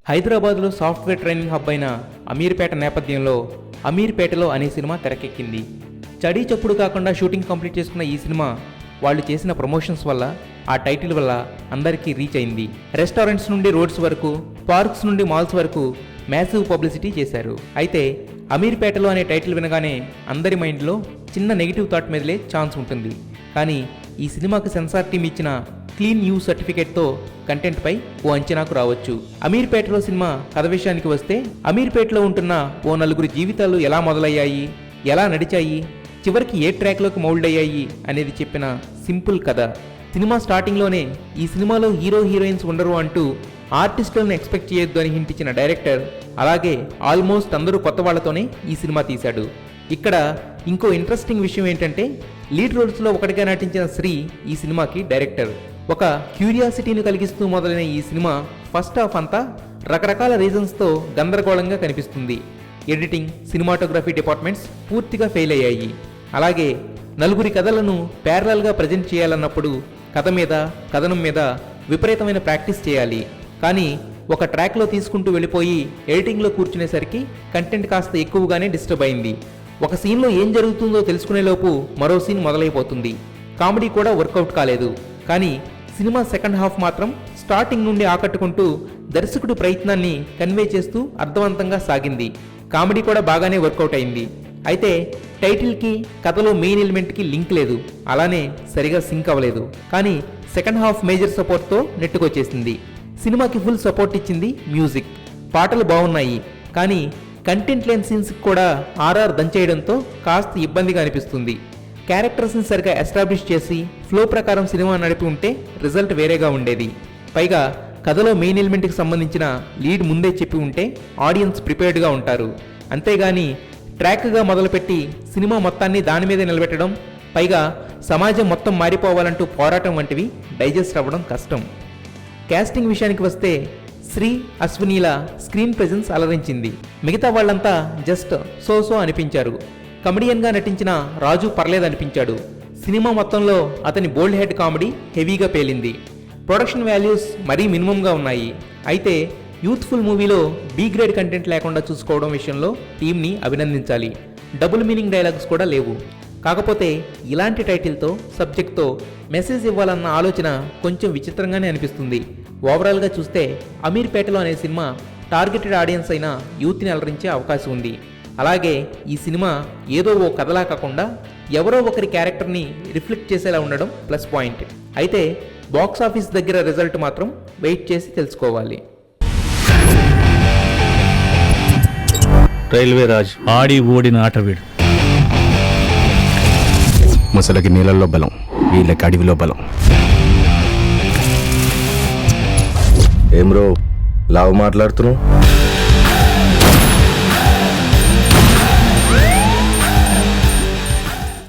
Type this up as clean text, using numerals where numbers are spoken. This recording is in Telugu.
హైదరాబాద్లో సాఫ్ట్వేర్ ట్రైనింగ్ హబ్ అయిన అమీర్పేట నేపథ్యంలో అమీర్పేటలో అనే సినిమా తెరకెక్కింది. చడీ చప్పుడు కాకుండా షూటింగ్ కంప్లీట్ చేసుకున్న ఈ సినిమా వాళ్ళు చేసిన ప్రమోషన్స్ వల్ల, ఆ టైటిల్ వల్ల అందరికీ రీచ్ అయింది. రెస్టారెంట్స్ నుండి రోడ్స్ వరకు, పార్క్స్ నుండి మాల్స్ వరకు మ్యాసివ్ పబ్లిసిటీ చేశారు. అయితే అమీర్పేటలో అనే టైటిల్ వినగానే అందరి మైండ్లో చిన్న నెగిటివ్ థాట్ మీదలే ఛాన్స్ ఉంటుంది. కానీ ఈ సినిమాకి సెన్సార్ టీమ్ ఇచ్చిన క్లీన్ యూ సర్టిఫికేట్తో కంటెంట్పై ఓ అంచనాకు రావచ్చు. అమీర్పేటలో సినిమా కథ విషయానికి వస్తే, అమీర్పేటలో ఉంటున్న ఓ నలుగురి జీవితాలు ఎలా మొదలయ్యాయి, ఎలా నడిచాయి, చివరికి ఏ ట్రాక్లోకి మౌల్డ్ అయ్యాయి అనేది చెప్పిన సింపుల్ కథ. సినిమా స్టార్టింగ్లోనే ఈ సినిమాలో హీరో హీరోయిన్స్ ఉండరు అంటూ ఆర్టిస్టులను ఎక్స్పెక్ట్ చేయొద్దు అని హింట్ ఇచ్చిన డైరెక్టర్, అలాగే ఆల్మోస్ట్ అందరూ కొత్త వాళ్లతోనే ఈ సినిమా తీశాడు. ఇక్కడ ఇంకో ఇంట్రెస్టింగ్ విషయం ఏంటంటే, లీడ్ రోల్స్లో ఒకటిగా నటించిన శ్రీ ఈ సినిమాకి డైరెక్టర్. ఒక క్యూరియాసిటీని కలిగిస్తూ మొదలైన ఈ సినిమా ఫస్ట్ హాఫ్ అంతా రకరకాల రీజన్స్తో గందరగోళంగా కనిపిస్తుంది. ఎడిటింగ్, సినిమాటోగ్రఫీ డిపార్ట్మెంట్స్ పూర్తిగా ఫెయిల్ అయ్యాయి. అలాగే నలుగురి కథలను ప్యారలల్గా ప్రజెంట్ చేయాలన్నప్పుడు కథ మీద, కథనం మీద విపరీతమైన ప్రాక్టీస్ చేయాలి. కానీ ఒక ట్రాక్లో తీసుకుంటూ వెళ్ళిపోయి ఎడిటింగ్లో కూర్చునేసరికి కంటెంట్ కాస్త ఎక్కువగానే డిస్టర్బ్ అయింది. ఒక సీన్లో ఏం జరుగుతుందో తెలుసుకునేలోపు మరో సీన్ మొదలైపోతుంది. కామెడీ కూడా వర్కౌట్ కాలేదు. కానీ సినిమా సెకండ్ హాఫ్ మాత్రం స్టార్టింగ్ నుండి ఆకట్టుకుంటూ దర్శకుడి ప్రయత్నాన్ని కన్వే చేస్తూ అర్థవంతంగా సాగింది. కామెడీ కూడా బాగానే వర్కౌట్ అయింది. అయితే టైటిల్కి, కథలో మెయిన్ ఎలిమెంట్కి లింక్ లేదు, అలానే సరిగా సింక్ అవ్వలేదు. కానీ సెకండ్ హాఫ్ మేజర్ సపోర్ట్తో నెట్టుకొచ్చేసింది. సినిమాకి ఫుల్ సపోర్ట్ ఇచ్చింది మ్యూజిక్. పాటలు బాగున్నాయి, కానీ కంటెంట్ లేని సీన్స్కి కూడా ఆర్ఆర్ దంచేయడంతో కాస్త ఇబ్బందిగా అనిపిస్తుంది. క్యారెక్టర్స్ని సరిగా ఎస్టాబ్లిష్ చేసి ఫ్లో ప్రకారం సినిమా నడిపి ఉంటే రిజల్ట్ వేరేగా ఉండేది. పైగా కథలో మెయిన్ ఎలిమెంట్కి సంబంధించిన లీడ్ ముందే చెప్పి ఉంటే ఆడియన్స్ ప్రిపేర్డ్గా ఉంటారు. అంతేగాని ట్రాక్గా మొదలుపెట్టి సినిమా మొత్తాన్ని దాని మీదే నిలబెట్టడం, పైగా సమాజం మొత్తం మారిపోవాలంటూ పోరాటం వంటివి డైజెస్ట్ అవ్వడం కష్టం. క్యాస్టింగ్ విషయానికి వస్తే శ్రీ, అశ్వినీల స్క్రీన్ ప్రెజెన్స్ అలరించింది. మిగతా వాళ్ళంతా జస్ట్ సో అనిపించారు. కమెడియన్గా నటించిన రాజు పర్లేదనిపించాడు. సినిమా మొత్తంలో అతని బోల్డ్ హెడ్ కామెడీ హెవీగా పేలింది. ప్రొడక్షన్ వాల్యూస్ మరీ మినిమంగా ఉన్నాయి. అయితే యూత్ఫుల్ మూవీలో బీ గ్రేడ్ కంటెంట్ లేకుండా చూసుకోవడం విషయంలో టీంని అభినందించాలి. డబుల్ మీనింగ్ డైలాగ్స్ కూడా లేవు. కాకపోతే ఇలాంటి టైటిల్తో, సబ్జెక్ట్తో మెసేజ్ ఇవ్వాలన్న ఆలోచన కొంచెం విచిత్రంగానే అనిపిస్తుంది. ఓవరాల్గా చూస్తే అమీర్పేటలో అనే సినిమా టార్గెటెడ్ ఆడియన్స్ అయిన యూత్ని అలరించే అవకాశం ఉంది. అలాగే ఈ సినిమా ఏదో ఓ కథలా కాకుండా ఎవరో ఒకరి క్యారెక్టర్ని రిఫ్లెక్ట్ చేసేలా ఉండడం ప్లస్ పాయింట్. అయితే బాక్స్ ఆఫీస్ దగ్గర రిజల్ట్ మాత్రం వెయిట్ చేసి తెలుసుకోవాలి. రైల్వే రాజ్ ఆడి ఓడిన ఆటవీడు. ముసలకి నీళ్ళల్లో బలం, వీళ్ళకి అడవిలో బలం. ఏం రో లావు మాట్లాడుతున్నావు?